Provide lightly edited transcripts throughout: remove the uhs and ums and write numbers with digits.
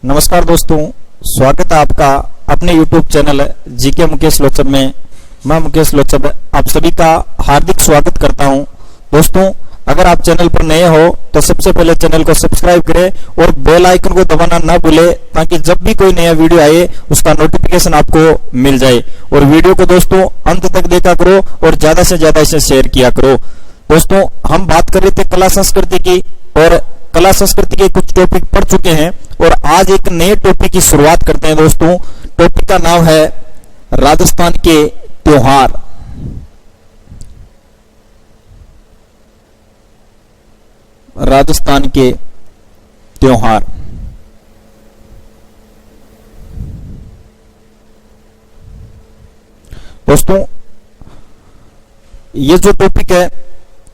नमस्कार दोस्तों, स्वागत है आपका अपने YouTube channel GK Mukesh Lochab में। मैं मुकेश लोचब आप सभी का हार्दिक स्वागत करता हूं। दोस्तों, अगर आप चैनल पर नए हो तो सबसे पहले चैनल को सब्सक्राइब करें और बेल आइकन को दबाना ना भूलें, ताकि जब भी कोई नया वीडियो आए उसका नोटिफिकेशन आपको मिल जाए। और वीडियो को दोस्तों अंत तक देखा करो और ज्यादा से ज्यादा इसे शेयर किया करो। दोस्तों, हम बात कर रहे थे कला संस्कृति की, और कला संस्कृति के कुछ टॉपिक पढ़ चुके हैं और आज एक नए टॉपिक की शुरुआत करते हैं। दोस्तों, टॉपिक का नाम है राजस्थान के त्योहार। राजस्थान के त्योहार। दोस्तों, ये जो टॉपिक है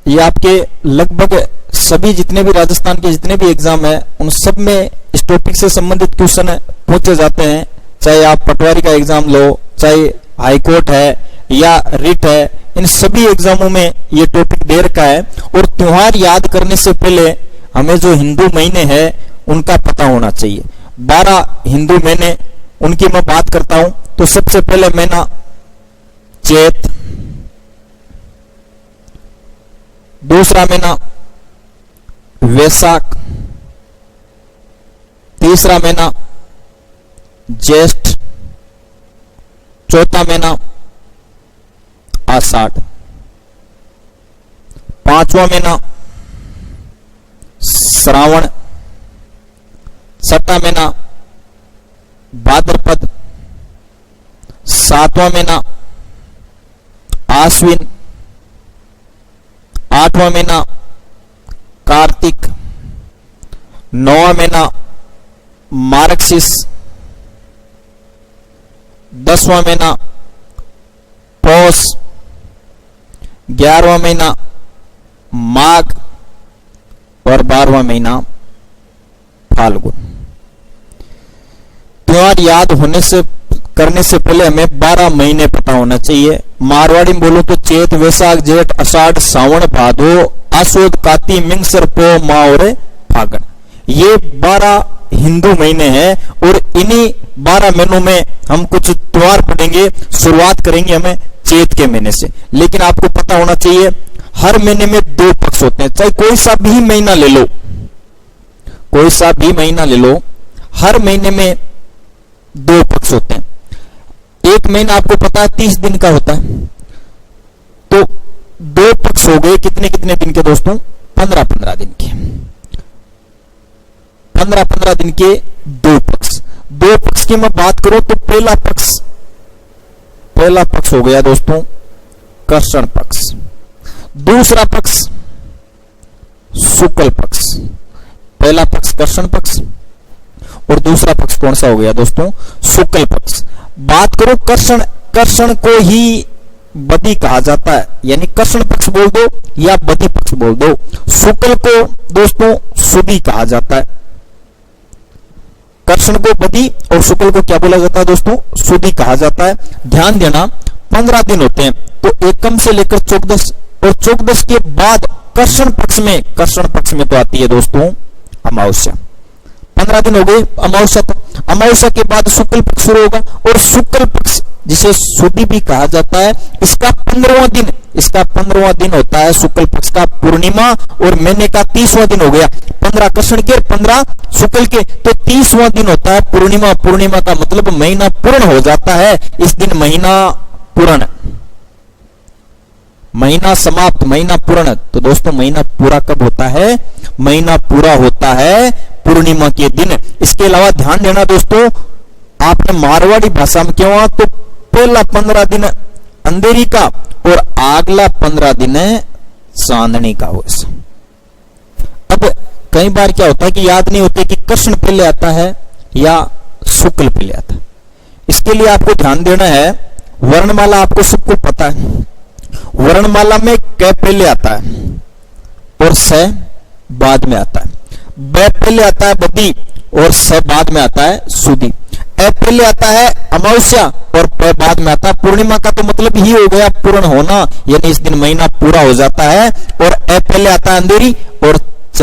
ये आपके लगभग सभी जितने भी राजस्थान के जितने भी एग्जाम है उन सब में इस टॉपिक से संबंधित क्वेश्चन पूछे जाते हैं। चाहे आप पटवारी का एग्जाम लो, चाहे हाई कोर्ट है या रिट है, इन सभी एग्जामों में ये टॉपिक दे रखा है। और त्योहार याद करने से पहले हमें जो हिंदू महीने हैं उनका पता होना चाहिए। 12 हिंदू महीने, उनकी मैं बात करता हूं तो सबसे पहले महीना चैत, दूसरा महीना वैशाख, तीसरा महीना ज्येष्ठ, चौथा महीना आषाढ़, पांचवा महीना श्रावण, छठा महीना भाद्रपद, सातवां महीना आश्विन, आठवां महीना कार्तिक, नौवां महीना मार्गशीर्ष, 10वां महीना पौष, 11वां महीना माघ और 12वां महीना फाल्गुन। त्योहार याद होने से करने से पहले हमें 12 महीने पता होना चाहिए। मारवाड़ी में बोलो तो चैत, वैशाख, जेठ, आषाढ़, सावन, भादो, आसोद, काती, मिंगसर, पो, माह और फागण। ये 12 हिंदू महीने हैं और इन्हीं 12 महीनों में हम कुछ त्योहार पढ़ेंगे। शुरुआत करेंगे हमें चैत के महीने से। लेकिन आपको पता होना चाहिए हर महीने में 2 पक्ष होते हैं। चाहे कोई सा भी महीना ले लो, कोई सा भी महीना ले लो, हर महीने में 2 पक्ष होते हैं। एक महीना आपको पता है 30 दिन का होता है, तो 2 पक्ष हो गए कितने कितने दिन के दोस्तों? 15-15 दिन के। 15-15 दिन के 2 पक्ष। 2 पक्ष की मैं बात करूं तो पहला पक्ष हो गया दोस्तों कृष्ण पक्ष, दूसरा पक्ष शुक्ल पक्ष। पहला पक्ष कृष्ण पक्ष और दूसरा पक्ष कौन सा हो गया दोस्तों? शुक्ल पक्ष। बात करो कृष्ण को ही बदी कहा जाता है, यानी कृष्ण पक्ष बोल दो या बदी पक्ष बोल दो। शुक्ल को दोस्तों सुदी कहा जाता है। कृष्ण को बदी और शुक्ल को क्या बोला जाता है दोस्तों? सुदी कहा जाता है। ध्यान देना, 15 दिन होते हैं, तो एकम से लेकर 14 और 14 के बाद कृष्ण पक्ष में तो आती है दोस्तों अमावस्या। 15 दिन हो गए अमावस्या तक। अमावस्या के बाद शुक्ल पक्ष शुरू होगा और शुक्ल पक्ष जिसे सुदी भी कहा जाता है, इसका 15वां दिन होता है शुक्ल पक्ष का पूर्णिमा। और महीने का 30वां दिन हो गया। 15 कृष्ण के 15 शुक्ल के, तो 30वां दिन होता है पूर्णिमा। पूर्णिमा का मतलब महीना पूर्ण हो जाता है। इस दिन महीना पूर्ण, महीना समाप्त, महीना पूर्ण। तो दोस्तों महीना पूरा कब होता है? महीना पूरा होता है पूर्णिमा के दिन। इसके अलावा ध्यान देना दोस्तों, आपने मारवाड़ी भाषा में क्या हुआ तो पहला 15 दिन अंधेरी का और अगला 15 दिन चांदनी का हो। अब कई बार क्या होता है कि याद नहीं होते कि कृष्ण पहले आता है या शुक्ल पहले आता है। इसके लिए आपको ध्यान देना है, वर्णमाला आपको सबको पता है। वर्णमाला में क पहले आता है और स बाद में आता है। ब पहले आता है बदी और स बाद में आता है सुदी। ए पहले आता है अमावस्या और प बाद में आता है पूर्णिमा का। तो मतलब ही हो गया पूर्ण होना, यानी इस दिन महीना पूरा हो जाता है। और ए पहले आता है अंधेरी और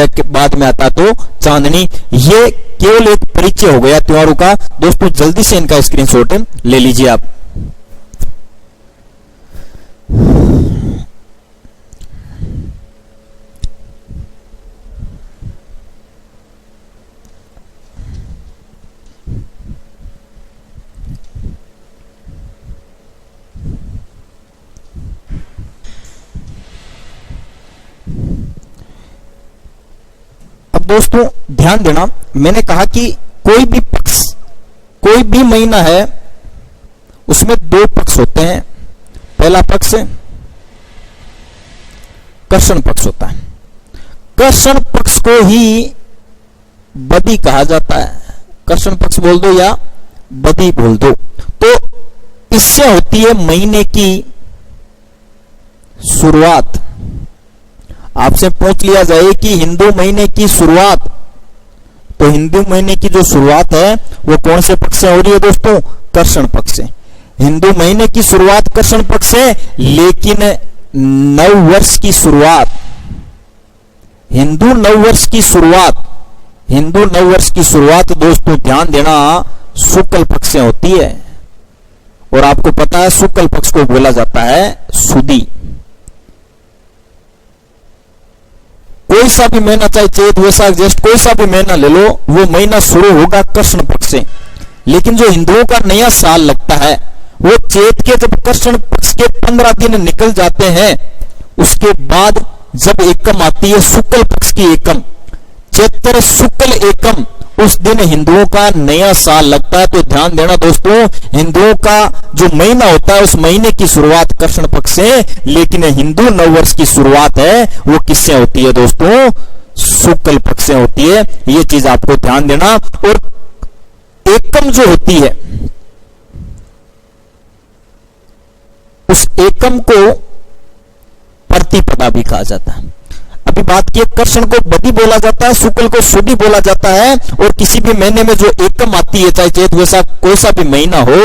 के बाद में आता तो चांदनी। ये केवल एक परिचय हो गया त्योहारों का। दोस्तों जल्दी से इनका स्क्रीनशॉट ले लीजिए आप। दोस्तों ध्यान देना, मैंने कहा कि कोई भी पक्ष, कोई भी महीना है उसमें दो पक्ष होते हैं। पहला पक्ष कर्षण पक्ष होता है। कर्षण पक्ष को ही बदी कहा जाता है। कर्षण पक्ष बोल दो या बदी बोल दो। तो इससे होती है महीने की शुरुआत। आपसे पूछ लिया जाए कि हिंदू महीने की शुरुआत, तो हिंदू महीने की जो शुरुआत है वो कौन से पक्ष से हो रही है दोस्तों? कर्षण पक्ष से। हिंदू महीने की शुरुआत कर्षण पक्ष से, लेकिन नववर्ष की शुरुआत, हिंदू नववर्ष की शुरुआत, हिंदू नववर्ष की शुरुआत दोस्तों ध्यान देना शुक्ल पक्ष से होती है। और आपको पता है शुक्ल पक्ष को बोला जाता है सुदी। कोई सा भी महीना, चाहे चैत वैशाख ज्येष्ठ कोई सा भी महीना ले लो, वो महीना शुरू होगा कृष्ण पक्ष से। लेकिन जो हिंदुओं का नया साल लगता है वो चैत के जब कृष्ण पक्ष के 15 दिन निकल जाते हैं, उसके बाद जब एकम आती है शुक्ल पक्ष की एकम, चैत्र शुक्ल एकम, उस दिन हिंदुओं का नया साल लगता है। तो ध्यान देना दोस्तों, हिंदुओं का जो महीना होता है उस महीने की शुरुआत कृष्ण पक्ष से, लेकिन हिंदू नववर्ष की शुरुआत है वो किससे होती है दोस्तों? शुक्ल पक्ष से होती है। ये चीज आपको ध्यान देना। और एकम जो होती है, उस एकम को प्रतिपदा भी कहा जाता है। अभी बात की, कृष्ण को बदी बोला जाता है, शुक्ल को सुदी बोला जाता है। और किसी भी महीने में जो एकम आती है, चाहे चैत वैशाख कोई सा भी महीना हो,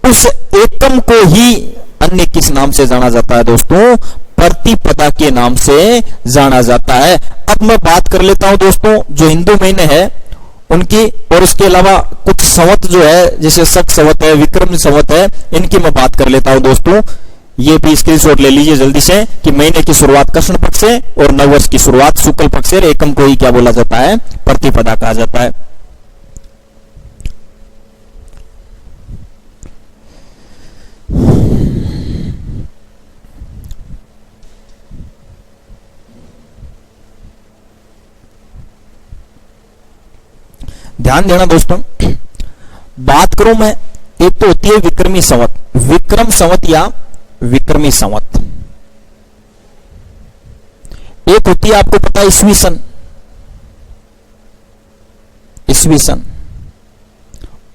उस एकम को ही अन्य किस नाम से जाना जाता है दोस्तों? प्रतिपदा के नाम से जाना जाता है। अब मैं बात कर लेता हूं दोस्तों जो हिंदू महीने हैं उनकी, और उसके अलावा कुछ संवत जो है, जैसे शक संवत है, विक्रम संवत है, इनकी मैं बात कर लेता हूं दोस्तों। ये भी स्क्रीनशॉट ले लीजिए जल्दी से कि महीने की शुरुआत कृष्ण पक्ष से और नववर्ष की शुरुआत शुक्ल पक्ष से। एकम को ही क्या बोला जाता है? प्रतिपदा कहा जाता है। ध्यान देना दोस्तों, बात करूं मैं, एक तो होती है विक्रमी संवत, विक्रम संवत या विक्रमी संवत। एक होती है आपको पता है ईस्वी सन, ईस्वी सन।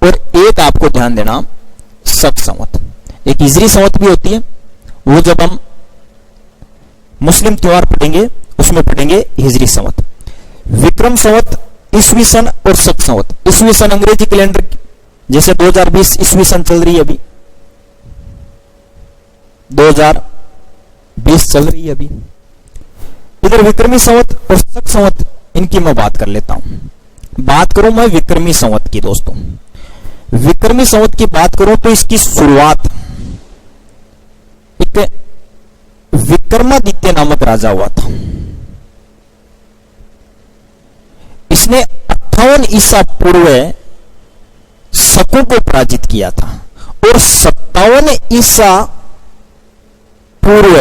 और एक आपको ध्यान देना शक संवत। एक हिजरी संवत भी होती है, वो जब हम मुस्लिम त्योहार पढ़ेंगे उसमें पढ़ेंगे हिजरी संवत। विक्रम संवत, ईस्वी सन और शक संवत। ईस्वी सन अंग्रेजी कैलेंडर, जैसे 2020 ईस्वी सन चल रही है, अभी 2020 चल रही है अभी। इधर विक्रमी संवत और शक संवत, इनकी मैं बात कर लेता हूं। बात करूं मैं विक्रमी संवत की दोस्तों, विक्रमी संवत की बात करूं तो इसकी शुरुआत एक विक्रमादित्य नामक राजा हुआ था। इसने 58 ईसा पूर्व शकों को पराजित किया था और 57 ईसा पूर्व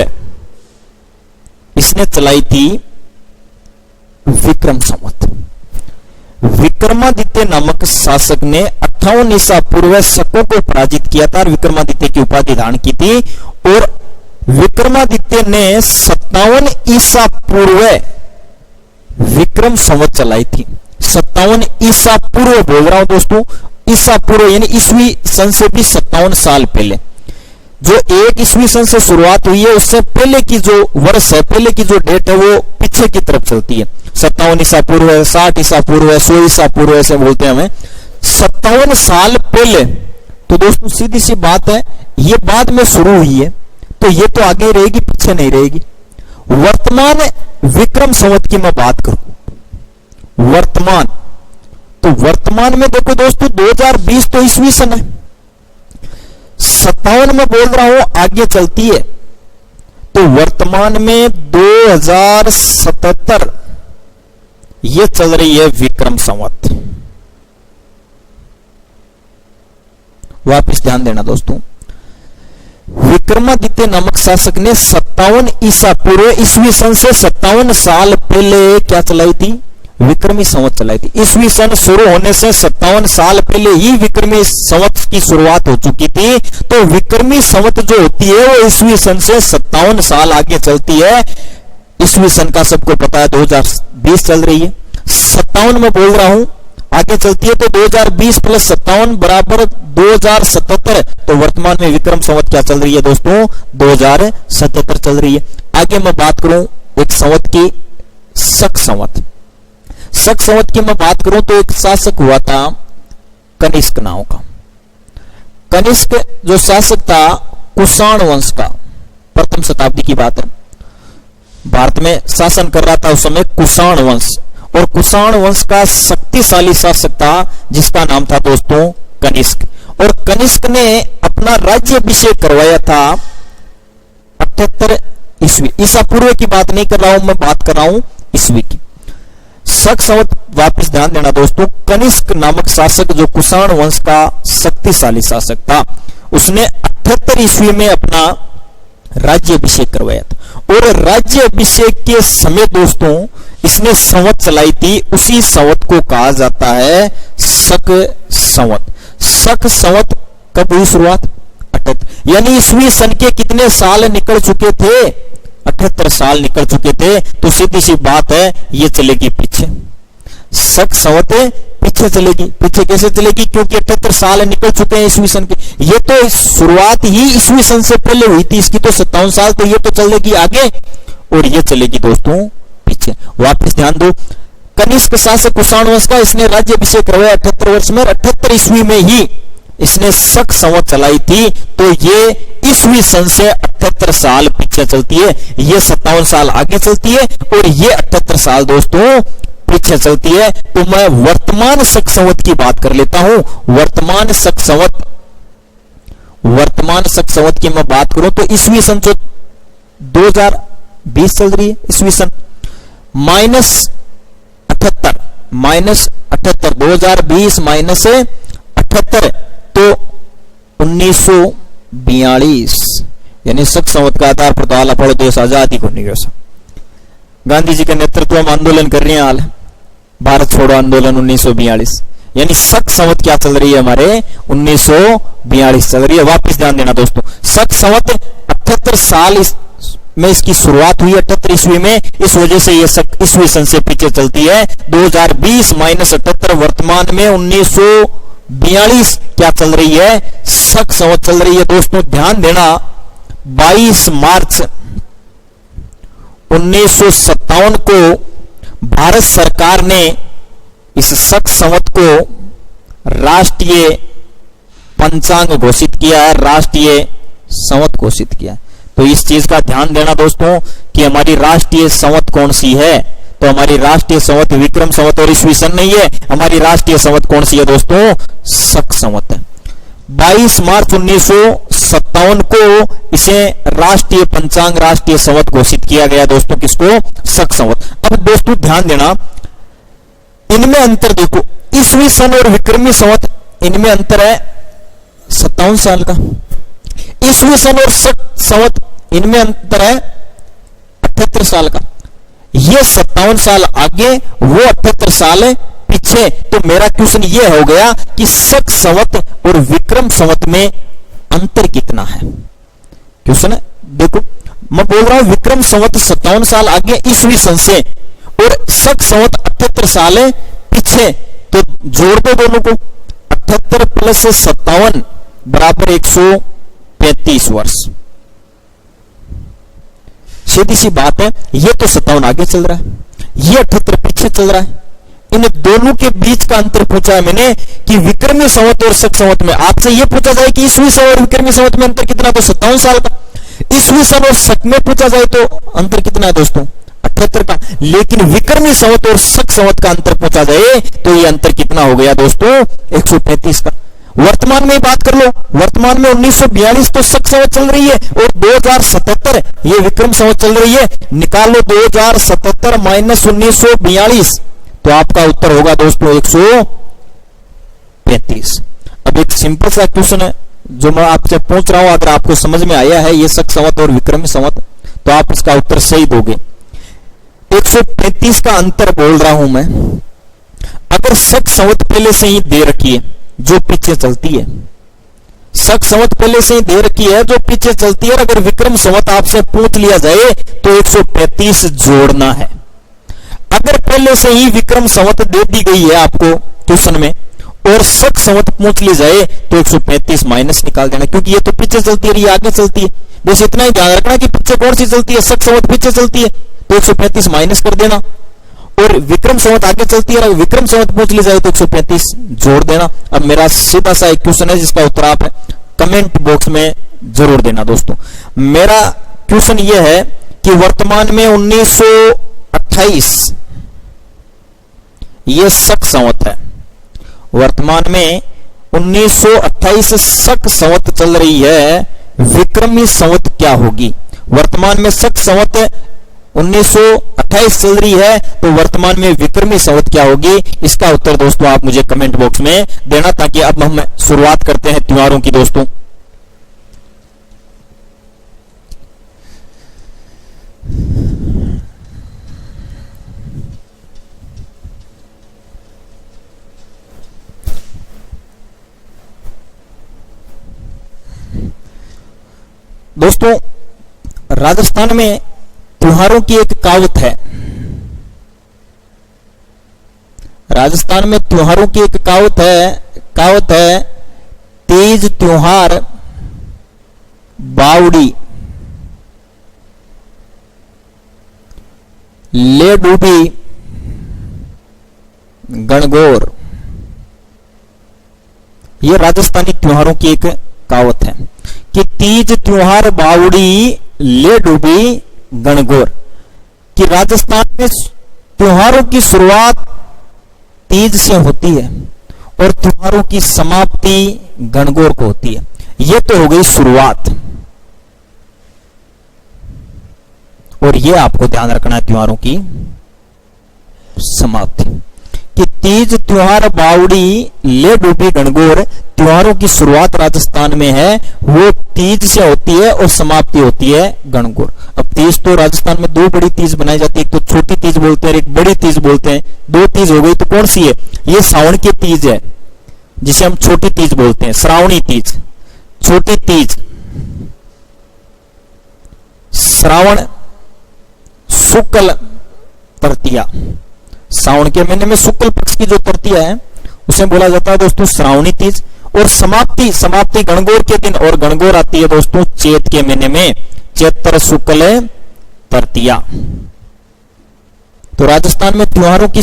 इसने चलाई थी विक्रम संवत। विक्रमादित्य नामक शासक ने 58 ईसा पूर्व शकों को पराजित किया था और विक्रमादित्य की उपाधि धारण की थी। और विक्रमादित्य ने 57 ईसा पूर्व विक्रम संवत चलाई थी। 57 ईसा पूर्व बोल रहा हूं दोस्तों, ईसा पूर्व यानी ईस्वी सन से भी 57 साल पहले। जो एक ईस्वी सन से शुरुआत हुई है उससे पहले की जो वर्ष है, पहले की जो डेट है वो पीछे की तरफ चलती है। 57 ईसा पूर्व है, 60 ईसा पूर्व है, 100 ईसा पूर्व ऐसे बोलते हैं हमें। 57 साल पहले। तो दोस्तों सीधी सी बात है, ये बाद में शुरू हुई है तो ये तो आगे रहेगी, पीछे नहीं रहेगी। वर्तमान विक्रम संवत की मैं बात करूं वर्तमान, तो वर्तमान में देखो दोस्तों 2020 तो ईस्वी सन है, 57 में बोल रहा हूं आगे चलती है, तो वर्तमान में 2077 ये चल रही है विक्रम संवत। वापिस ध्यान देना दोस्तों, विक्रमादित्य नामक शासक ने 57 ईसा पूर्व ईस्वी सन से 57 साल पहले क्या चलाई थी, विक्रमी संवत चलाई थी। ईस्वी सन शुरू होने से 57 साल पहले ही विक्रमी संवत की शुरुआत हो चुकी थी। तो विक्रमी संवत जो होती है वो ईस्वी सन से 57 साल आगे चलती है। ईस्वी सन का सबको पता है 2020 चल रही है, 57 में बोल रहा हूं आगे चलती है, तो 2020 प्लस 57 बराबर 2077। तो वर्तमान में विक्रम संवत क्या चल रही है दोस्तों, 2077 चल रही है। आगे मैं बात करूं एक संवत की, शक संवत। शक संवत की मैं बात करूं तो एक शासक हुआ था कनिष्क नाम का। कनिष्क जो शासक था कुषाण वंश का, प्रथम शताब्दी की बात है, भारत में शासन कर रहा था उस समय कुषाण वंश, और कुषाण वंश का शक्तिशाली शासक था जिसका नाम था दोस्तों कनिष्क। और कनिष्क ने अपना राज्याभिषेक करवाया था 78 ईस्वी, ईसा पूर्व की बात नहीं कर रहा हूं मैं, बात कर रहा हूं ईस्वी की। शक संवत, वापस ध्यान देना दोस्तों, कनिष्क नामक शासक जो कुषाण वंश का शक्तिशाली शासक था, उसने 78 ईस्वी में अपना राज्याभिषेक करवाया था। और राज्याभिषेक के समय दोस्तों इसने संवत चलाई थी, उसी संवत को कहा जाता है शक संवत। शक संवत कब हुई शुरुआत, 78, यानी ईस्वी सन के कितने साल निकल चुके थे, 78 साल निकल चुके थे। तो सीधी सी बात है ये चलेगी पीछे, शक संवत पीछे चलेगी। पीछे कैसे चलेगी, क्योंकि 78 साल निकल चुके हैं ईस्वी सन के। ये तो शुरुआत ही ईस्वी सन से पहले हुई थी, इसकी तो 57 साल, तो ये तो चलेगी आगे और ये चलेगी दोस्तों पीछे। वापस ध्यान दो, कनिष्क शासक कुषाण वंश का, इसने राज्याभिषेक करवाया 78 वर्ष में, 78 ईस्वी में ही इसने शक संवत चलाई थी। तो ये ईस्वी सन से 78 साल पीछे चलती है, ये 57 साल आगे चलती है और ये 78 साल दोस्तों पीछे चलती है। तो मैं वर्तमान शक संवत की बात कर लेता हूं। वर्तमान शक संवत की मैं बात करूं तो ईस्वी सन जो 2020 चल रही है, ईस्वी सन -78 2020 -78 तो 1942, यानी शक संवत का आधार पर तो पड़ो देश आजादी को नहीं। गांधी जी के नेतृत्व में आंदोलन कर रहे हैं हाल, भारत छोड़ो आंदोलन 1942, यानी शक संवत क्या चल रही है हमारे 1942 चल रही है। वापस ध्यान देना दोस्तों, शक संवत 78 साल में इसकी शुरुआत हुई 78 ईस्वी में, इस वजह से ये ईस्वी सन से पीछे चलती है। 2020 -78 वर्तमान में 1942 क्या चल रही है, शक संवत चल रही है दोस्तों। ध्यान देना 22 मार्च 1957 को भारत सरकार ने इस शक संवत को राष्ट्रीय पंचांग घोषित किया है, राष्ट्रीय संवत घोषित किया। तो इस चीज का ध्यान देना दोस्तों कि हमारी राष्ट्रीय संवत कौन सी है, तो हमारी राष्ट्रीय संवत विक्रम संवत और ईस्वी सन नहीं है, हमारी राष्ट्रीय संवत कौन सी है दोस्तों, शक संवत है। 22 मार्च 1957 को इसे राष्ट्रीय पंचांग राष्ट्रीय संवत घोषित किया गया दोस्तों, किसको, शक संवत। अब दोस्तों ध्यान देना, इनमें अंतर देखो, ईस्वी सन और विक्रमी संवत इनमें अंतर है 57 साल का। ईस्वी सन और शक संवत इनमें अंतर है 78 साल का। ये 57 साल आगे, वो 78 साल पीछे। तो मेरा क्वेश्चन ये हो गया कि शक संवत और विक्रम संवत में अंतर कितना है। क्वेश्चन देखो, मैं बोल रहा हूं विक्रम संवत 57 साल आगे ईस्वी सन से और शक संवत 78 साल पीछे, तो जोड़ दो दोनों को, 78 प्लस 57 बराबर 135 वर्ष। सीधी सी बात है, ये तो 57 आगे चल रहा है, ये 78 पीछे चल रहा है। इन दोनों के बीच का अंतर पूछा है मैंने कि विक्रमी संवत और शक संवत में। आपसे यह पूछा जाए कि ईस्वी सन और विक्रमी संवत में अंतर कितना, तो 57 साल का। ईस्वी सन और शक में पूछा जाए तो अंतर कितना है दोस्तों, 78 का। लेकिन विक्रमी संवत और शक संवत का अंतर पूछा जाए तो ये अंतर कितना हो गया दोस्तों? 135 का। वर्तमान में बात कर लो, वर्तमान में 1942 तो शक संवत चल रही है और 2077 ये विक्रम संवत चल रही है। निकाल लो 2077 माइनस 1942, तो आपका उत्तर होगा दोस्तों 135। अब एक सिंपल सा क्वेश्चन है जो मैं आपसे पूछ रहा हूं, अगर आपको समझ में आया है ये शक संवत और विक्रमी संवत तो आप इसका उत्तर सही दोगे। 135 का अंतर बोल रहा हूं मैं। अगर शक संवत पहले से ही दे रखी है जो पीछे चलती है, शक संवत पहले से ही दे रखी है जो पीछे चलती है, अगर विक्रम संवत आपसे पूछ लिया जाए तो 135 जोड़ना है। अगर पहले से ही विक्रम संवत दे दी गई है आपको क्वेश्चन में और शक संवत पूछ ली जाए तो 135 माइनस निकाल देना, क्योंकि ये तो पीछे चलती है, ये आगे चलती है। बस इतना ही ध्यान रखना कि पीछे कौन सी चलती है, शक संवत पीछे चलती है तो 135 माइनस कर देना, और विक्रम संवत आगे चलती है, विक्रम संवत पूछ ली जाए तो 135 जोड़ देना। अब मेरा सीधा सा एक क्वेश्चन है जिसका उत्तर आप कमेंट बॉक्स में जरूर देना दोस्तों। मेरा क्वेश्चन यह है कि वर्तमान में 1928 ये शक संवत है, वर्तमान में 1928 शक संवत चल रही है, विक्रमी संवत क्या होगी? वर्तमान में शक संवत 1928 चल रही है तो वर्तमान में विक्रमी संवत क्या होगी? इसका उत्तर दोस्तों आप मुझे कमेंट बॉक्स में देना, ताकि अब हम शुरुआत करते हैं त्योहारों की दोस्तों। दोस्तों राजस्थान में त्योहारों की एक कहावत है, राजस्थान में त्योहारों की एक कहावत है तीज त्योहार बावड़ी ले डूबी गणगौर। ये राजस्थानी त्योहारों की एक कहावत है कि तीज त्योहार बावड़ी ले डूबी गणगौर, कि राजस्थान में त्योहारों की शुरुआत तीज से होती है और त्योहारों की समाप्ति गणगौर को होती है। ये तो हो गई शुरुआत, और ये आपको ध्यान रखना है त्योहारों की समाप्ति, कि तीज त्योहार बावड़ी ले डूबी गणगौर, त्योहारों की शुरुआत राजस्थान में है वो तीज से होती है और समाप्ति होती है गणगौर। अब तीज तो राजस्थान में दो बड़ी तीज बनाई जाती है, एक तो छोटी तीज बोलते हैं और एक बड़ी तीज बोलते हैं। दो तीज हो गई तो कौन सी है? ये श्रावण की तीज है जिसे हम छोटी तीज बोलते हैं, श्रावणी तीज, छोटी तीज। श्रावण शुक्ल तृतीया, सावन के महीने में शुक्ल पक्ष की जो तृतीया है उसे बोला जाता है दोस्तों श्रावणी तीज। और समाप्ति गणगौर के दिन, और गणगौर आती है दोस्तों चैत के महीने में, चैत्र शुक्ल तृतीया। तो राजस्थान में त्योहारों की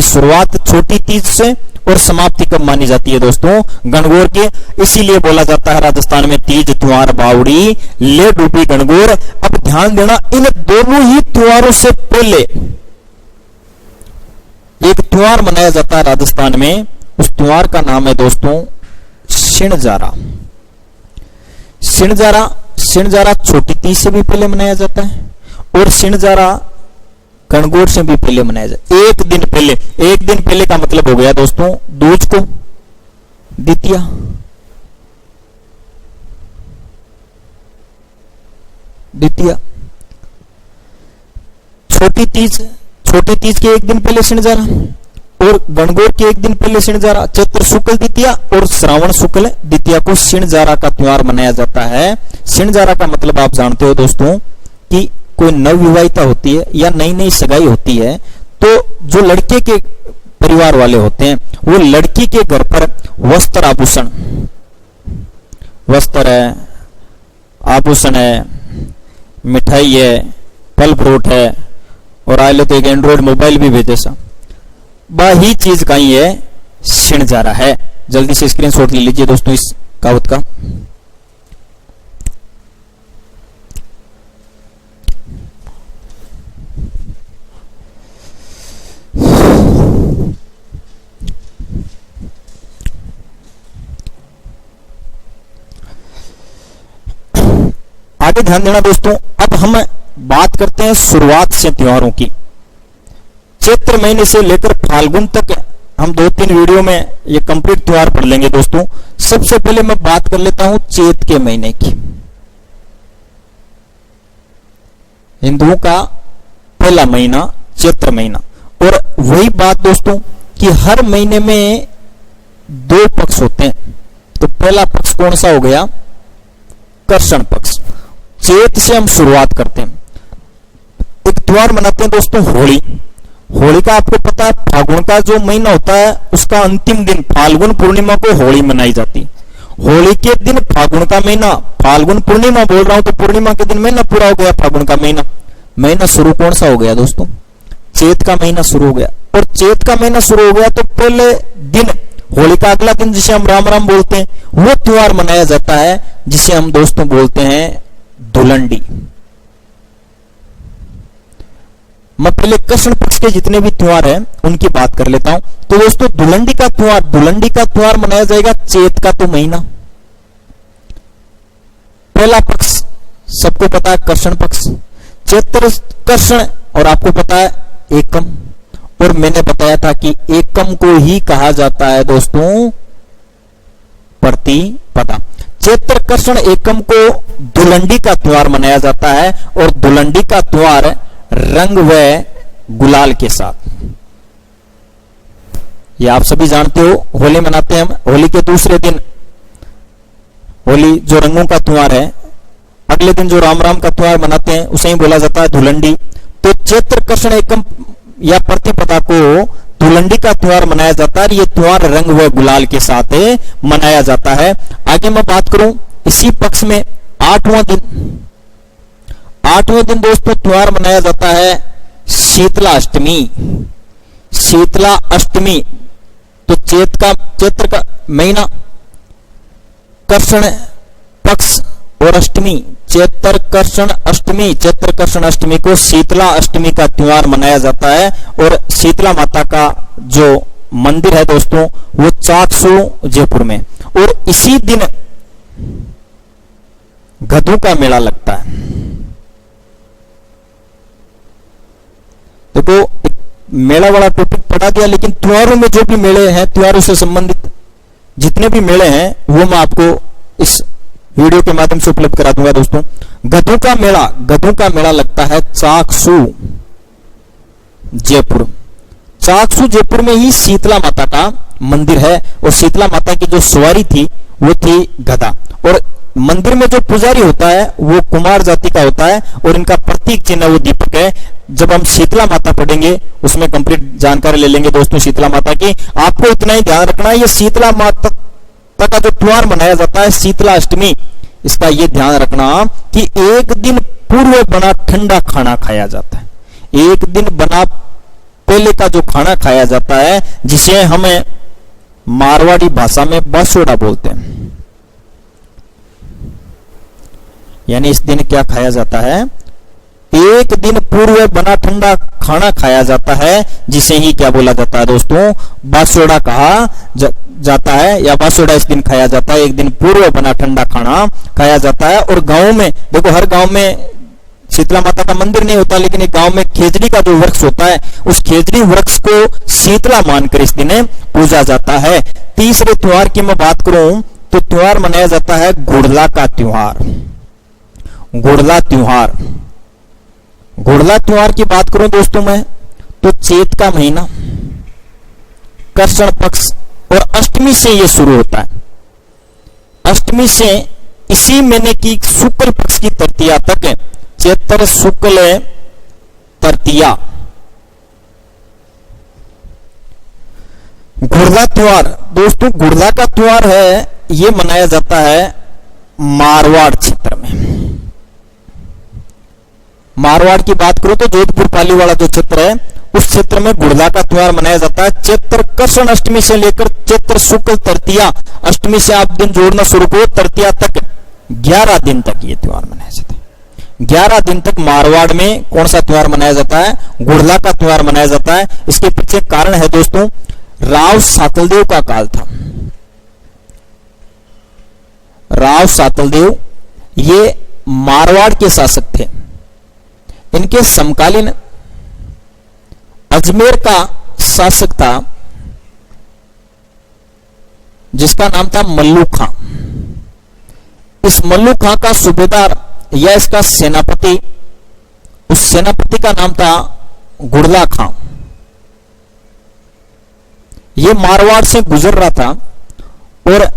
शुरुआत छोटी तीज से और समाप्ति कब मानी जाती है दोस्तों? गणगौर के। इसीलिए बोला जाता है राजस्थान में तीज त्योहार बावड़ी ले डूबी गणगौर। अब ध्यान देना, इन दोनों ही त्योहारों से पहले एक त्योहार मनाया जाता है राजस्थान में, उस त्योहार का नाम है दोस्तों सिणजारा। सिणजारा छोटी तीज से भी पहले मनाया जाता है और सिणजारा गणगौर से भी पहले मनाया जाता है। एक दिन पहले का मतलब हो गया दोस्तों दूज को द्वितीया, छोटी तीज के एक दिन पहले सिणजारा और गणगौर के एक दिन पहले सिणजारा, चैत्र शुक्ल द्वितीया और श्रावण शुक्ल द्वितीया को सिणजारा का त्योहार मनाया जाता है। सिणजारा का मतलब आप जानते हो दोस्तों कि कोई नवविवाहिता होती है या नई नई सगाई होती है तो जो लड़के के परिवार वाले होते हैं वो लड़की के घर पर वस्त्र है, आभूषण है, मिठाई है, फल फ्रूट है और आए तो एक एंड्रॉइड मोबाइल भी भेजे सा बाही चीज का ही है सिणजारा है। जल्दी से स्क्रीनशॉट ले लीजिए दोस्तों इस कहावत का। आगे ध्यान देना दोस्तों। अब हम बात करते हैं शुरुआत से त्योहारों की। चैत्र महीने से लेकर फाल्गुन तक हम 2-3 वीडियो में ये कंप्लीट त्योहार पढ़ लेंगे दोस्तों। सबसे पहले मैं बात कर लेता हूं चैत के महीने की। हिंदुओं का पहला महीना चैत्र महीना। और वही बात दोस्तों कि हर महीने में 2 पक्ष होते हैं। तो पहला पक्ष कौन सा हो गया? कर्षण पक्ष। चैत से हम शुरुआत करते हैं। एक त्योहार मनाते हैं दोस्तों होली। होली का आपको पता है फागुन का जो महीना होता है उसका अंतिम दिन फाल्गुन पूर्णिमा को होली मनाई जाती है। होली के दिन फागुन का महीना, फाल्गुन पूर्णिमा बोल रहा हूं तो पूर्णिमा के दिन महीना पूरा हो गया फागुन का महीना। महीना शुरू कौन सा हो गया दोस्तों? चैत का महीना शुरू हो गया। और चैत का महीना शुरू हो गया तो पहले दिन होली का अगला दिन जिसे हम राम राम बोलते हैं वो त्योहार मनाया जाता है जिसे हम दोस्तों बोलते हैं धुलंडी। मैं पहले कृष्ण पक्ष के जितने भी त्योहार हैं उनकी बात कर लेता हूं। तो दोस्तों धुलंडी का त्योहार मनाया जाएगा चैत का तो महीना। पहला पक्ष सबको पता है कृष्ण पक्ष, चैत्र कृष्ण, और आपको पता है एकम। और मैंने बताया था कि एकम को ही कहा जाता है दोस्तों प्रतिपदा। चैत्र कृष्ण एकम को धुलंडी का त्योहार मनाया जाता है। और धुलंडी का त्योहार रंग व गुलाल के साथ, ये आप सभी जानते हो। होली मनाते हैं हम, होली के दूसरे दिन होली जो रंगों का त्योहार है, अगले दिन जो राम राम का त्योहार मनाते हैं उसे ही बोला जाता है धुलंडी। तो चैत्र कृष्ण एकम या प्रतिपदा को धुलंडी का त्योहार मनाया जाता है। ये त्योहार रंग व गुलाल के साथ मनाया जाता है। आगे मैं बात करूं इसी पक्ष में 8वां दिन दोस्तों त्योहार मनाया जाता है शीतला अष्टमी। शीतला अष्टमी तो चैत्र का महीना, कृष्ण पक्ष और अष्टमी, चैत्र कृष्ण अष्टमी को शीतला अष्टमी का त्योहार मनाया जाता है। और शीतला माता का जो मंदिर है दोस्तों वो चाकसू जयपुर में। और इसी दिन गधों का मेला लगता है। देखो मेला वाला टॉपिक पढ़ा दिया, लेकिन त्योहारों में जो भी मेले हैं, त्योहारों से संबंधित जितने भी मेले हैं वो मैं आपको इस वीडियो के माध्यम से उपलब्ध करा दूंगा दोस्तों। गधों का मेला लगता है चाकसू जयपुर। चाकसू जयपुर में ही शीतला माता का मंदिर है। और शीतला माता की जो सवारी थी वो थी गधा। और मंदिर में जो पुजारी होता है वो कुमार जाति का होता है। और इनका प्रतीक चिन्ह वो दीपक है। जब हम शीतला माता पढ़ेंगे उसमें कंप्लीट जानकारी ले लेंगे दोस्तों शीतला माता की। आपको इतना ही ध्यान रखना है, ये शीतला माता का जो त्योहार मनाया जाता है शीतला अष्टमी, इसका ये ध्यान रखना कि एक दिन पूर्व बना ठंडा खाना खाया जाता है। एक दिन बना पहले का जो खाना खाया जाता है जिसे हमें मारवाड़ी भाषा में बसोड़ा बोलते हैं। यानी इस दिन क्या खाया जाता है? एक दिन पूर्व बना ठंडा खाना खाया जाता है जिसे ही क्या बोला जाता है दोस्तों? बासोड़ा कहा जाता है, या बासोड़ा इस दिन खाया जाता है। एक दिन पूर्व बना ठंडा खाना खाया जाता है। और गांव में देखो, हर गांव में शीतला माता का मंदिर नहीं होता, लेकिन एक गांव में खेजड़ी का जो वृक्ष होता है उस खेजड़ी वृक्ष को शीतला मानकर इस दिन पूजा जाता है। तीसरे त्योहार की मैं बात करूं तो त्योहार मनाया जाता है गुड़ला का त्योहार। गुड़ला त्योहार की बात करूं दोस्तों मैं तो चैत का महीना, कृष्ण पक्ष और अष्टमी से यह शुरू होता है। अष्टमी से इसी महीने की शुक्ल पक्ष की तृतीया तक, चैत्र शुक्ल तृतीया। गुड़ला त्योहार दोस्तों, गुड़ला का त्योहार है यह मनाया जाता है मारवाड़ क्षेत्र में। मारवाड़ की बात करो तो जोधपुर पालीवाड़ा जो क्षेत्र है उस क्षेत्र में गुड़ला का त्योहार मनाया जाता है। चैत्र कृष्ण अष्टमी से लेकर चैत्र शुक्ल तृतीया अष्टमी से आप दिन जोड़ना शुरू करो, तृतीया तक 11 दिन तक ये त्योहार मनाया जाता है। 11 दिन तक मारवाड़ में कौन सा त्योहार मनाया जाता है? गुड़ला का त्योहार मनाया जाता है। इसके पीछे कारण है दोस्तों, राव सातलदेव का काल था। राव सातलदेव ये मारवाड़ के शासक थे। इनके समकालीन अजमेर का शासक था जिसका नाम था मल्लू खां। इस मल्लू खां का सूबेदार या इसका सेनापति, उस सेनापति का नाम था गुड़ला खां। यह मारवाड़ से गुजर रहा था और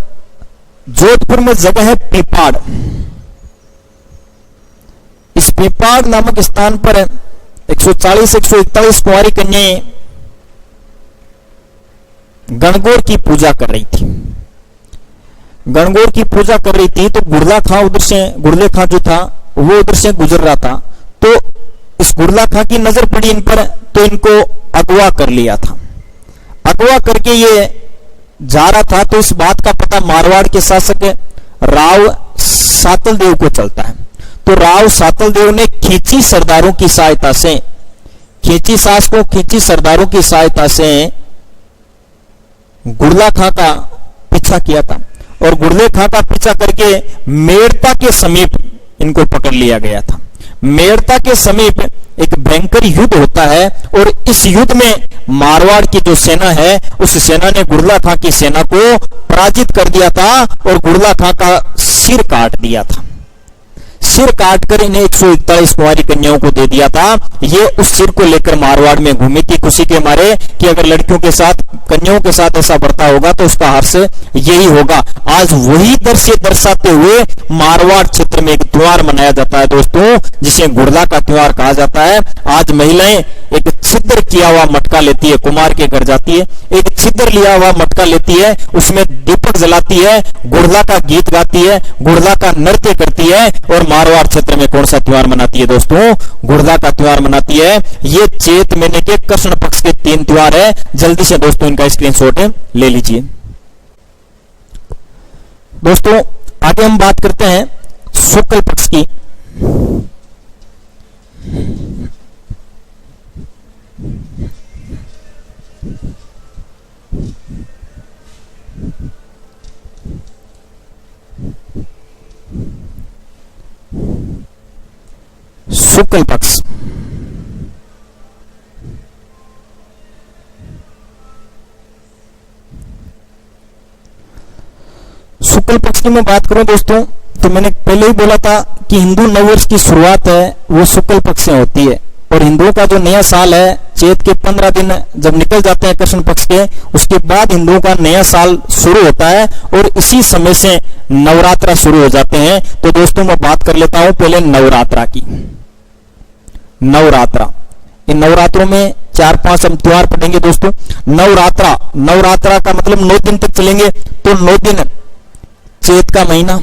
जोधपुर में जगह है पीपाड़। इस पीपाड़ नामक स्थान पर 140-141 कुंवारी कन्याएं गणगौर की पूजा कर रही थी। गणगौर की पूजा कर रही थी तो गुड़ला खां उधर से, गुड़ले खां जो था वो उधर से गुजर रहा था। तो इस गुड़ला खां की नजर पड़ी इन पर, तो इनको अगवा कर लिया था। अगवा करके ये जा रहा था तो इस बात का पता मारवाड़ के शासक राव सातलदेव को चलता है। तो राव सातलदेव ने खींची सरदारों की सहायता से, खींची शासकों, खींची सरदारों की सहायता से गुड़ला खां का पीछा किया था और गुड़ले खां का पीछा करके मेड़ता के समीप इनको पकड़ लिया गया था। मेड़ता के समीप एक भयंकर युद्ध होता है और इस युद्ध में मारवाड़ की जो सेना है उस सेना ने गुड़ला खां की सेना को पराजित कर दिया था और गुड़ला खां का सिर काट दिया था। सिर काटकर इन्हें 141 कुंवारी कन्याओं को दे दिया था। ये उस सिर को लेकर मारवाड़ में घूमी थी खुशी के मारे कि अगर लड़कियों के साथ, कन्याओं के साथ ऐसा बर्ताव होगा तो उसका हर्ष यही होगा। आज वही दृश्य दर्शाते हुए मारवाड़ क्षेत्र में एक त्योहार मनाया जाता है दोस्तों, जिसे गुड़ला का त्योहार कहा जाता है। आज महिलाएं एक छिद्र किया हुआ मटका लेती है, कुमार के घर जाती है, एक छिद्र लिया हुआ मटका लेती है, उसमें दीपक जलाती है, गुड़ला का गीत गाती है, गुड़ला का नृत्य करती है और मारवाड़ क्षेत्र में कौन सा त्योहार मनाती है दोस्तों? गुड़ला का त्योहार मनाती है। ये चैत महीने के कृष्ण पक्ष के 3 त्योहार है। जल्दी से दोस्तों इनका स्क्रीनशॉट ले लीजिए। दोस्तों आगे हम बात करते हैं शुक्ल पक्ष की। शुक्ल पक्ष शुक्ल पक्ष की मैं बात करूं दोस्तों तो मैंने पहले ही बोला था कि हिंदू नववर्ष की शुरुआत है वो शुक्ल पक्ष से होती है और हिंदुओं का जो नया साल है चैत के 15 दिन जब निकल जाते हैं कृष्ण पक्ष के, उसके बाद हिंदुओं का नया साल शुरू होता है और इसी समय से नवरात्रा शुरू हो जाते हैं। तो दोस्तों मैं बात कर लेता हूं पहले नवरात्रा की। नवरात्रा, इन नवरात्रों में 4-5 हम त्योहार पढ़ेंगे दोस्तों। नवरात्रा, नवरात्रा का मतलब 9 दिन तक चलेंगे। तो 9 दिन चैत का महीना,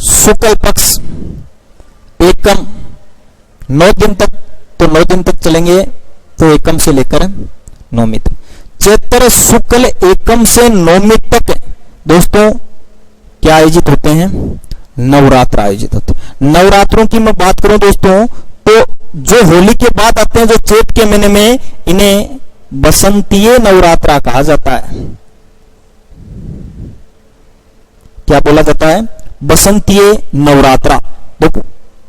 शुक्ल पक्ष, एकम, 9 दिन तक, तो 9 दिन तक चलेंगे तो एकम से लेकर नवमी तक। चैत्र शुक्ल एकम से नवमी तक दोस्तों क्या आयोजित होते हैं? नवरात्र आयोजित होते हैं। नवरात्रों की मैं बात करूं दोस्तों तो जो होली के बाद आते हैं जो चैत के महीने में, इन्हें बसंतीय नवरात्रा कहा जाता है। क्या बोला जाता है? बसंतीय नवरात्रा। देखो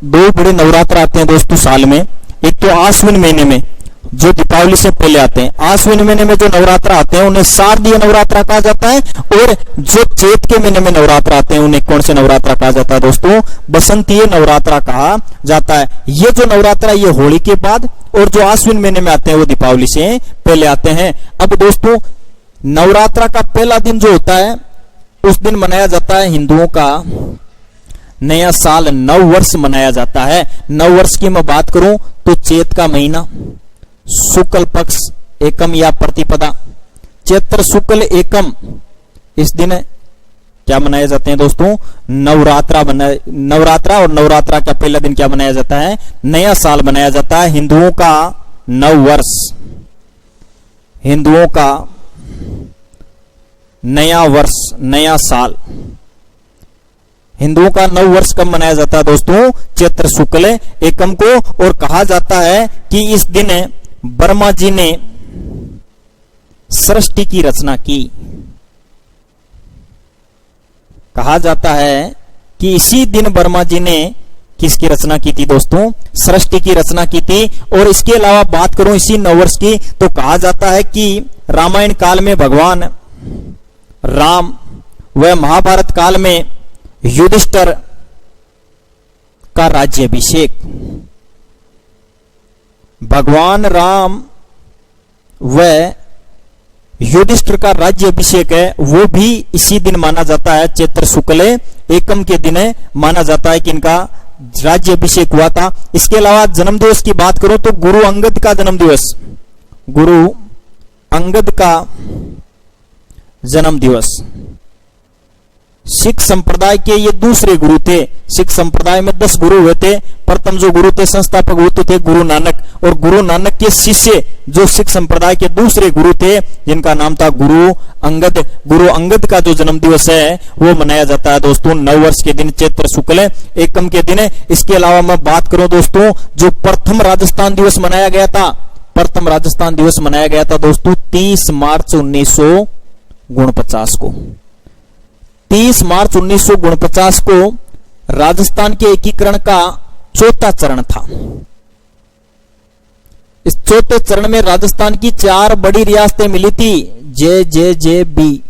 2 बड़े नवरात्र आते हैं दोस्तों साल में। एक तो आश्विन महीने में जो दीपावली से पहले आते हैं, आश्विन महीने में जो नवरात्र आते हैं उन्हें शारदीय नवरात्रा कहा जाता है और जो चैत के महीने में नवरात्र आते हैं उन्हें कौन से नवरात्रा कहा जाता है दोस्तों? बसंतीय नवरात्रा कहा जाता है। ये जो नवरात्रा ये होली के बाद और जो आश्विन महीने में आते हैं वो दीपावली से पहले आते हैं। अब दोस्तों नवरात्रा का पहला दिन जो होता है उस दिन मनाया जाता है हिंदुओं का नया साल, नव वर्ष मनाया जाता है। नव वर्ष की मैं बात करूं तो चैत का महीना, शुक्ल पक्ष, एकम या प्रतिपदा, चैत्र शुक्ल एकम, इस दिन क्या मनाए जाते हैं दोस्तों? नवरात्रा नवरात्रा। और नवरात्रा का पहला दिन क्या मनाया जाता है? नया साल मनाया जाता है। हिंदुओं का नव वर्ष, हिंदुओं का नया वर्ष, नया साल, हिंदुओं का नव वर्ष कब मनाया जाता है दोस्तों? चैत्र शुक्ल एकम को। और कहा जाता है कि इस दिन ब्रह्मा जी ने सृष्टि की रचना की। कहा जाता है कि इसी दिन वर्मा जी ने किसकी रचना की थी दोस्तों? सृष्टि की रचना की थी। और इसके अलावा बात करूं इसी नववर्ष की, तो कहा जाता है कि रामायण काल में भगवान राम व महाभारत काल में युधिष्ठिर का राज्याभिषेक, भगवान राम व युधिष्ठिर का राज्याभिषेक है वो भी इसी दिन माना जाता है। चैत्र शुक्ल एकम के दिन माना जाता है कि इनका राज्याभिषेक हुआ था। इसके अलावा जन्म दिवस की बात करो तो गुरु अंगद का जन्म दिवस, गुरु अंगद का जन्म दिवस। सिख संप्रदाय के ये दूसरे गुरु थे। सिख संप्रदाय में 10 गुरु हुए थे। प्रथम जो गुरु थे, संस्थापक वो तो थे गुरु नानक, और गुरु नानक के शिष्य जो सिख संप्रदाय के दूसरे गुरु थे जिनका नाम था गुरु अंगद। गुरु अंगद का जो जन्म दिवस है वो मनाया जाता है दोस्तों नववर्ष के दिन, चैत्र शुक्ल एकम के दिन। इसके अलावा मैं बात करूं दोस्तों, जो प्रथम राजस्थान दिवस मनाया गया था, प्रथम राजस्थान दिवस मनाया गया था दोस्तों 30 मार्च 1949 को। 30 मार्च 1949 को राजस्थान के एकीकरण का चौथा चरण था। इस चौथे चरण में राजस्थान की 4 बड़ी रियासतें मिली थी, JJJB,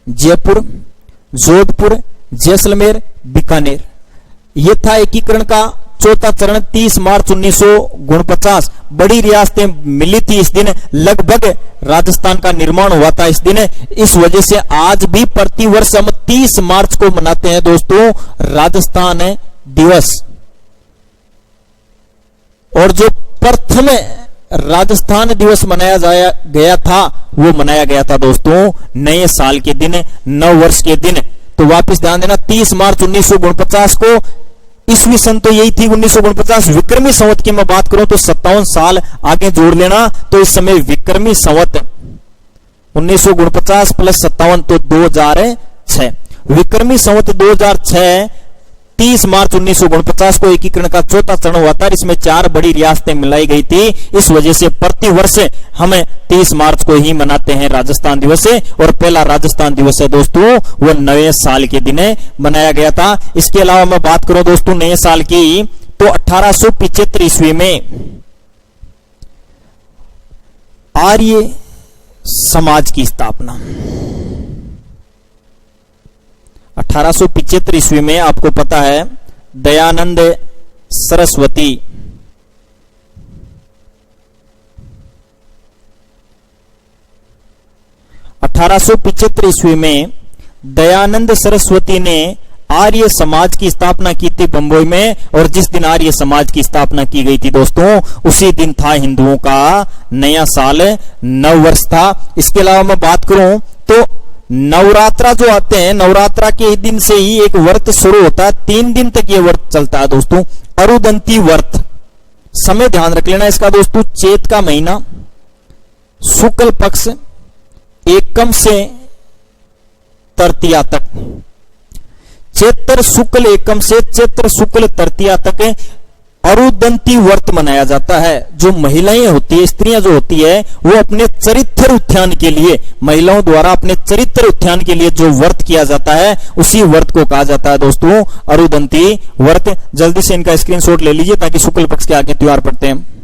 जयपुर, जोधपुर, जैसलमेर, बीकानेर। यह था एकीकरण का चौथा चरण। 30 मार्च 1949 बड़ी रियासतें मिली थी इस दिन। लगभग राजस्थान का निर्माण हुआ था इस दिन। इस वजह से आज भी प्रतिवर्ष हम 30 मार्च को मनाते हैं दोस्तों राजस्थान दिवस। और जो प्रथम राजस्थान दिवस मनाया गया था वो मनाया गया था दोस्तों नए साल के दिन, नव वर्ष के दिन। तो वापस ध्यान देना, 30 मार्च 1949 को। ईस्वी सन तो यही थी 1949। विक्रमी संवत की मैं बात करूं तो 57 साल आगे जोड़ लेना, तो इस समय विक्रमी संवत 1949 प्लस 57 तो 2006। विक्रमी संवत 2006 30 मार्च 1949 को एकीकरण का चौथा चरण हुआ था। इसमें 4 बड़ी रियासतें मिलाई गई थी। इस वजह से प्रतिवर्ष हम 30 मार्च को ही मनाते हैं राजस्थान दिवस। और पहला राजस्थान दिवस है दोस्तों वो नए साल के दिन मनाया गया था। इसके अलावा मैं बात करूं दोस्तों नए साल की, तो 1875 ईस्वी में आर्य समाज की स्थापना। 1875 ईस्वी में आपको पता है दयानंद सरस्वती ईस्वी में दयानंद सरस्वती ने आर्य समाज की स्थापना की थी बंबई में। और जिस दिन आर्य समाज की स्थापना की गई थी दोस्तों उसी दिन था हिंदुओं का नया साल, नव वर्ष था। इसके अलावा मैं बात करूं तो नवरात्रा जो आते हैं, नवरात्रा के दिन से ही एक व्रत शुरू होता है। 3 दिन तक ये व्रत चलता है दोस्तों, अरुदंती व्रत। समय ध्यान रख लेना इसका दोस्तों, चैत का महीना, शुक्ल पक्ष एकम से तृतीया तक, चैत्र शुक्ल एकम से चैत्र शुक्ल तृतीया तक अरुदंती व्रत मनाया जाता है। जो महिलाएं होती है, स्त्रियां जो होती है, वो अपने चरित्र उत्थान के लिए, महिलाओं द्वारा अपने चरित्र उत्थान के लिए जो व्रत किया जाता है उसी व्रत को कहा जाता है दोस्तों अरुदंती व्रत। जल्दी से इनका स्क्रीनशॉट ले लीजिए ताकि शुक्ल पक्ष के आगे त्योहार पड़ते हैं।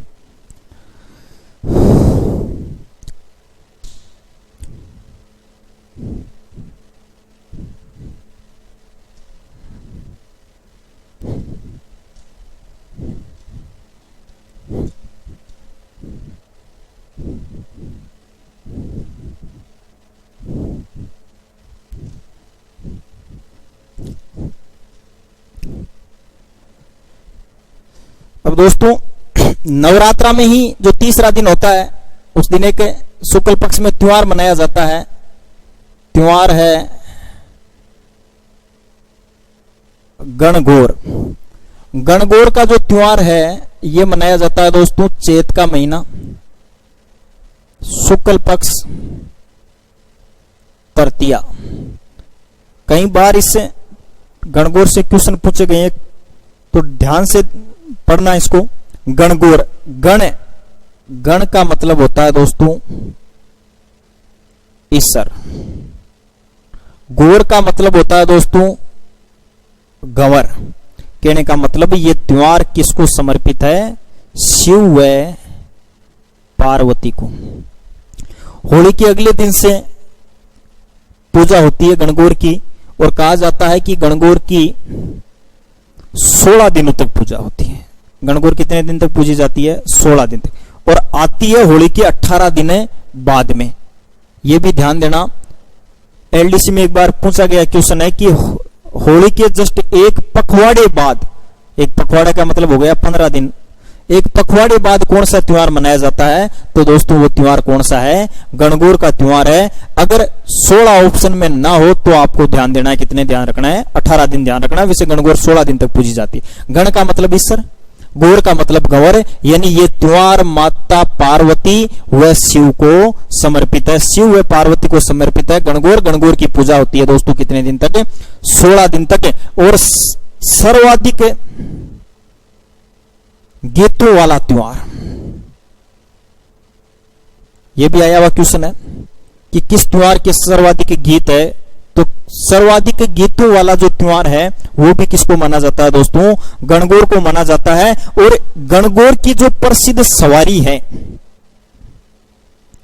अब दोस्तों नवरात्रा में ही जो तीसरा दिन होता है उस दिन एक शुक्ल पक्ष में त्योहार मनाया जाता है। त्योहार है गणगौर। गणगौर का जो त्योहार है ये मनाया जाता है दोस्तों चैत का महीना, शुक्ल पक्ष तृतीया। कई बार इससे गणगौर से क्वेश्चन पूछे गए तो ध्यान से पढ़ना इसको। गणगौर, गण का मतलब होता है दोस्तों ईश्वर। गौर का मतलब होता है दोस्तों गंवर। कहने का मतलब ये त्योहार किसको समर्पित है? शिव व पार्वती को। होली के अगले दिन से पूजा होती है गणगौर की, और कहा जाता है कि गणगौर की 16 दिनों तक पूजा होती है। गणगौर कितने दिन तक पूजी जाती है? 16 दिन तक, और आती है होली के 18 दिन बाद में। यह भी ध्यान देना, एलडीसी में एक बार पूछा गया क्वेश्चन है कि होली के जस्ट एक पखवाड़े बाद, एक पखवाड़े का मतलब हो गया 15 दिन, एक पखवाड़े बाद कौन सा त्योहार मनाया जाता है? तो दोस्तों वो त्योहार कौन सा है? गणगौर का त्योहार है। अगर 16 ऑप्शन में ना हो तो आपको ध्यान देना है, कितने ध्यान रखना है? 18 दिन ध्यान रखना है। वैसे गणगौर 16 दिन तक पूजी जाती है। गण का मतलब ईश्वर, गौर का मतलब गंवर, यानी ये त्योहार माता पार्वती व शिव को समर्पित है। शिव व पार्वती को समर्पित है गणगौर। गणगौर की पूजा होती है दोस्तों कितने दिन तक? 16 दिन तक। और सर्वाधिक गीतों वाला त्योहार, यह भी आया हुआ क्वेश्चन है कि किस त्योहार के सर्वाधिक गीत है? तो सर्वाधिक गीतों वाला जो त्योहार है वो भी किसको माना जाता है दोस्तों? गणगौर को माना जाता है। और गणगौर की जो प्रसिद्ध सवारी है,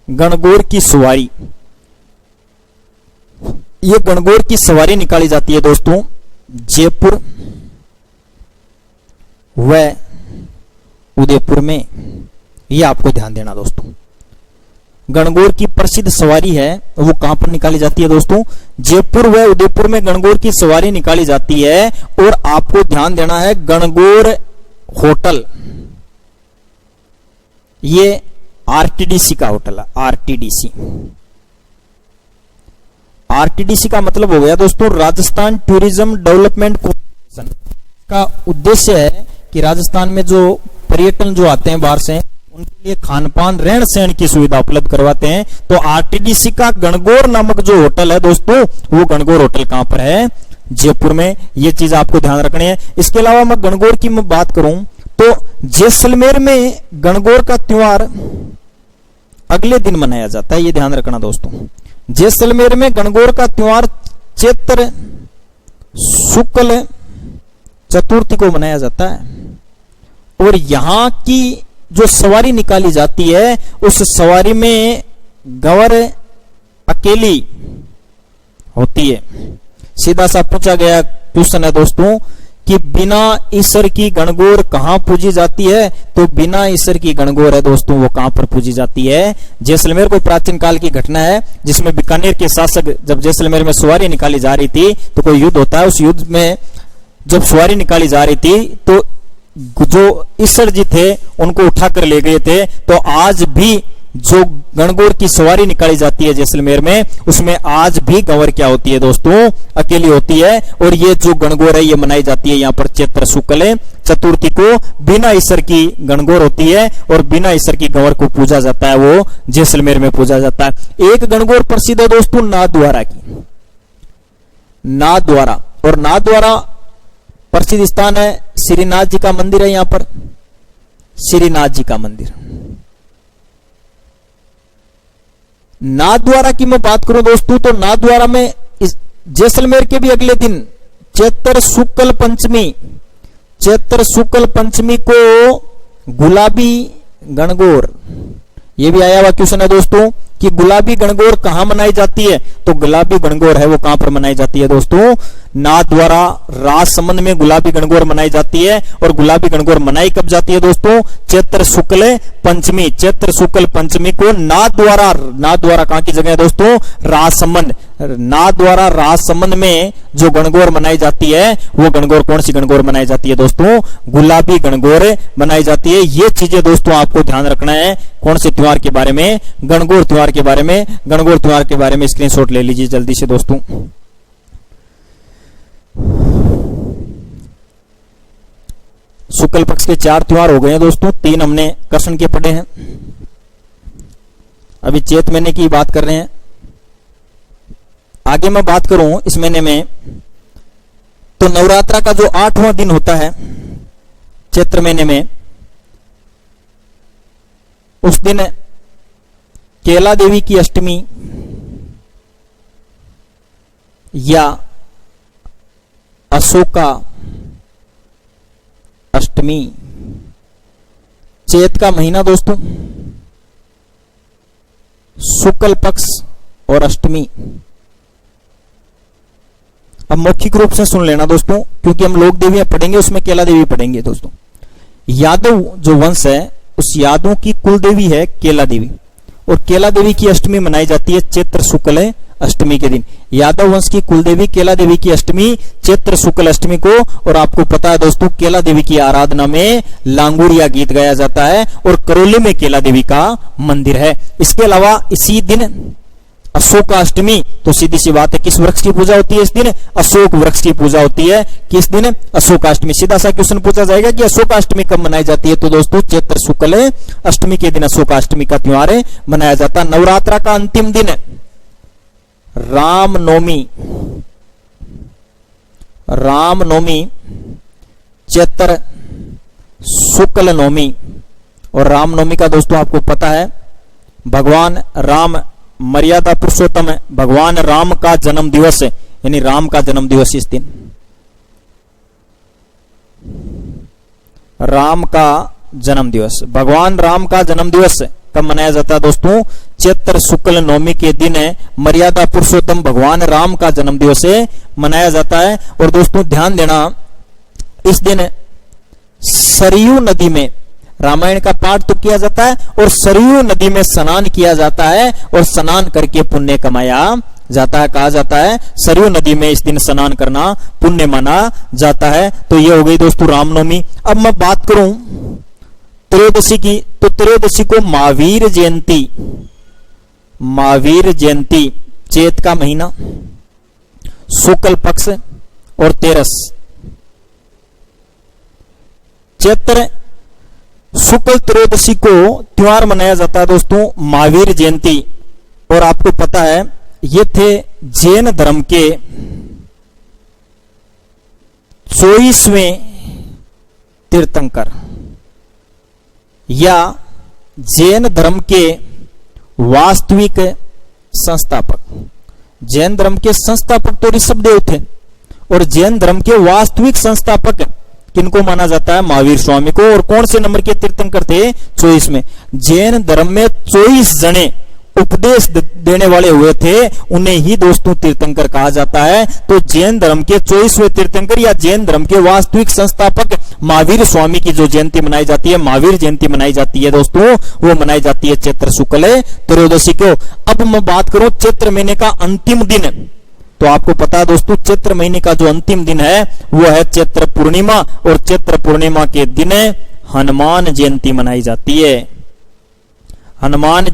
गणगौर की सवारी, ये गणगौर की सवारी निकाली जाती है दोस्तों जयपुर व उदयपुर में। यह आपको ध्यान देना दोस्तों, गणगौर की प्रसिद्ध सवारी है वो कहां पर निकाली जाती है दोस्तों? जयपुर व उदयपुर में गणगौर की सवारी निकाली जाती है। और आपको ध्यान देना है, गणगौर होटल ये आरटीडीसी का होटल है। आरटीडीसी, आरटीडीसी का मतलब हो गया दोस्तों राजस्थान टूरिज्म डेवलपमेंट कॉर्पोरेशन। का उद्देश्य है कि राजस्थान में जो पर्यटन जो आते हैं बाहर से, उनके लिए खान पान रहन सहन की सुविधा उपलब्ध करवाते हैं। तो आरटीडीसी का गणगौर नामक जो होटल है दोस्तों, वो गणगौर होटल कहां पर है? जयपुर में। ये चीज आपको ध्यान रखनी है। इसके अलावा मैं गणगौर की मैं बात करूं तो जैसलमेर में गणगौर का त्योहार अगले दिन मनाया जाता है। ये ध्यान रखना दोस्तों, जैसलमेर में गणगौर का त्योहार चैत्र शुक्ल चतुर्थी को मनाया जाता है। और यहां की जो सवारी निकाली जाती है, उस सवारी में गंवर अकेली होती है। सीधा सा पूछा गया क्वेश्चन है दोस्तों कि बिना ईश्वर की गणगौर कहां पूजी जाती है? तो बिना ईश्वर की गणगौर है दोस्तों वो कहां पर पूजी जाती है? जैसलमेर। कोई प्राचीन काल की घटना है जिसमें बीकानेर के शासक जब जैसलमेर में सवारी निकाली जा रही थी तो कोई युद्ध होता है। उस युद्ध में जब सवारी निकाली जा रही थी तो जो ईश्वर जी थे उनको उठा कर ले गए थे। तो आज भी जो गणगौर की सवारी निकाली जाती है जैसलमेर में, उसमें आज भी गंवर क्या होती है दोस्तों? अकेली होती है। और ये जो गणगौर है ये मनाई जाती है यहाँ पर चैत्र शुक्ल चतुर्थी को। बिना ईश्वर की गणगौर होती है और बिना ईश्वर की गंवर को पूजा जाता है, वो जैसलमेर में पूजा जाता है। एक गणगौर प्रसिद्ध है दोस्तों नाथद्वारा की। नाथद्वारा, और नाथद्वारा प्रसिद्ध स्थान है, श्रीनाथ जी का मंदिर है यहां पर, श्रीनाथ जी का मंदिर। नाथद्वारा की मैं बात करूं दोस्तों तो नाथद्वारा में जैसलमेर के भी अगले दिन चैत्र शुक्ल पंचमी, चैत्र शुक्ल पंचमी को गुलाबी गणगौर, ये भी आया हुआ क्वेश्चन है दोस्तों कि गुलाबी गणगौर कहां मनाई जाती है? तो गुलाबी गणगौर है वो कहां पर मनाई जाती है दोस्तों? नाथद्वारा राजसमंद में गुलाबी गणगौर मनाई जाती है। और गुलाबी गणगौर मनाई कब जाती है दोस्तों? चैत्र शुक्ल पंचमी। चैत्र शुक्ल पंचमी को नाथद्वारा, नाथद्वारा कहां की जगह है दोस्तों? राजसमंद। नाथद्वारा राजसमंद में जो गणगौर मनाई जाती है वो गणगौर कौन सी गणगौर मनाई जाती है दोस्तों? गुलाबी गणगौर मनाई जाती है। ये चीजें दोस्तों आपको ध्यान रखना है कौन से त्योहार के बारे में? गणगौर त्योहार के बारे में। गणगौर त्योहार के बारे में स्क्रीनशॉट ले लीजिए जल्दी से दोस्तों। शुक्ल पक्ष के 4 त्योहार हो गए हैं दोस्तों, 3 हमने कृष्ण के पढ़े हैं। अभी चैत महीने की बात कर रहे हैं। आगे मैं बात करूं इस महीने में तो नवरात्रा का जो 8वां दिन होता है चैत्र महीने में, उस दिन केला देवी की अष्टमी या अशोका अष्टमी। चैत का महीना दोस्तों, शुक्ल पक्ष और अष्टमी। अब मौखिक रूप से सुन लेना दोस्तों, क्योंकि हम लोक देवियां पढ़ेंगे, उसमें केला देवी पढ़ेंगे दोस्तों। यादव जो वंश है, उस यादवों की कुल देवी है केला देवी, और केला देवी की अष्टमी मनाई जाती है चैत्र शुक्ल अष्टमी के दिन। यादव वंश की कुल देवी केला देवी की अष्टमी चैत्र शुक्ल अष्टमी को। और आपको पता है दोस्तों, केला देवी की आराधना में लांगुड़िया गीत गाया जाता है, और करौली में केला देवी का मंदिर है। इसके अलावा इसी दिन अशोकाष्टमी, तो सीधी सी बात है किस वृक्ष की पूजा होती है इस दिन? अशोक वृक्ष की पूजा होती है। किस दिन? अशोकाष्टमी। सीधा सा क्वेश्चन पूछा जाएगा कि अशोकाष्टमी कब मनाई जाती है, तो दोस्तों चैत्र शुक्ल अष्टमी के दिन अशोकाष्टमी का त्योहार मनाया जाता है। नवरात्रा का अंतिम दिन रामनवमी। रामनवमी चैत्र शुक्ल नवमी। और रामनवमी का दोस्तों आपको पता है, भगवान राम मर्यादा पुरुषोत्तम है, भगवान राम का जन्म दिवस है, यानी राम का जन्म दिवस इस दिन। राम का जन्म दिवस, भगवान राम का जन्म दिवस कब मनाया जाता है दोस्तों? चैत्र शुक्ल नवमी के दिन मर्यादा पुरुषोत्तम भगवान राम का जन्म दिवस मनाया जाता है। और दोस्तों ध्यान देना, इस दिन सरयू नदी में रामायण का पाठ तो किया जाता है, और सरयू नदी में स्नान किया जाता है, और स्नान करके पुण्य कमाया जाता है। कहा जाता है सरयू नदी में इस दिन स्नान करना पुण्य माना जाता है। तो ये हो गई दोस्तों रामनवमी। अब मैं बात करूं त्रयोदशी की, तो त्रयोदशी को महावीर जयंती। महावीर जयंती चैत का महीना, शुक्ल पक्ष और तेरस। चैत्र शुक्ल त्रयोदशी को त्योहार मनाया जाता है दोस्तों महावीर जयंती। और आपको पता है ये थे जैन धर्म के 24वें तीर्थंकर, या जैन धर्म के वास्तविक संस्थापक। जैन धर्म के संस्थापक तो ऋषभदेव थे, और जैन धर्म के वास्तविक संस्थापक किनको माना जाता है? महावीर स्वामी को। और कौन से नंबर के तीर्थंकर थे? 24 में। जैन धर्म में 24 जने उपदेश देने वाले हुए थे, उन्हें ही दोस्तों तीर्थंकर कहा जाता है। तो जैन धर्म के 24वें तीर्थंकर या जैन धर्म के वास्तविक संस्थापक महावीर स्वामी की जो जयंती मनाई जाती है, महावीर जयंती मनाई जाती है दोस्तों, वो मनाई जाती है चैत्र शुक्ल त्रयोदशी को। अब मैं बात करूं चैत्र महीने का अंतिम दिन, तो आपको पता है दोस्तों चैत्र महीने का जो अंतिम दिन है वो है चैत्र पूर्णिमा। और चैत्र पूर्णिमा के दिन हनुमान जयंती मनाई जाती है। हनुमान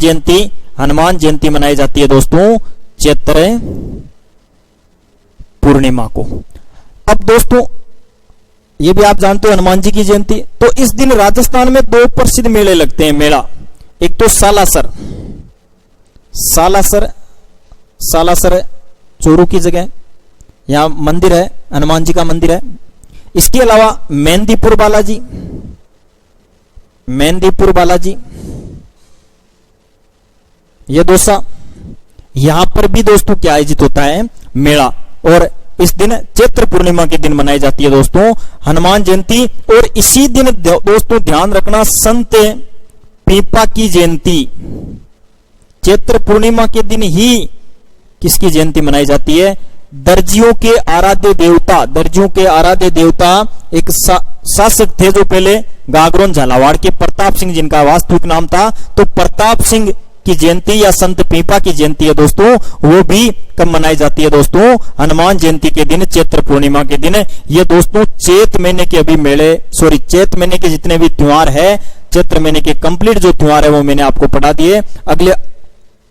जयंती मनाई जाती है दोस्तों चैत्र पूर्णिमा को। अब दोस्तों ये भी आप जानते हो हनुमान जी की जयंती, तो इस दिन राजस्थान में 2 प्रसिद्ध मेले लगते हैं। मेला एक तो सालासर, सालासर चोरू की जगह, यहां मंदिर है, हनुमान जी का मंदिर है। इसके अलावा मेहंदीपुर बालाजी ये दोसा, यहां पर भी दोस्तों क्या आयोजित होता है? मेला। और इस दिन चैत्र पूर्णिमा के दिन मनाई जाती है दोस्तों हनुमान जयंती। और इसी दिन दोस्तों ध्यान रखना संत पीपा की जयंती। चैत्र पूर्णिमा के दिन ही किसकी जयंती मनाई जाती है? दर्जियों के आराध्य देवता एक शासक थे जो पहले गागरोन झालावाड़ के प्रताप सिंह जिनका वास्तविक नाम था। तो प्रताप सिंह की जयंती या संत पीपा की जयंती है दोस्तों, वो भी कब मनाई जाती है दोस्तों? हनुमान जयंती के दिन, चैत्र पूर्णिमा के दिन। ये दोस्तों चैत महीने के चैत महीने के जितने भी त्योहार है, चैत्र महीने के कंप्लीट जो त्योहार है वो मैंने आपको पढ़ा दिए। अगले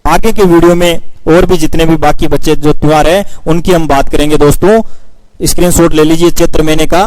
आगे के वीडियो में और भी जितने भी बाकी बचे जो त्योहार है उनकी हम बात करेंगे दोस्तों। स्क्रीनशॉट ले लीजिए चैत्र महीने का।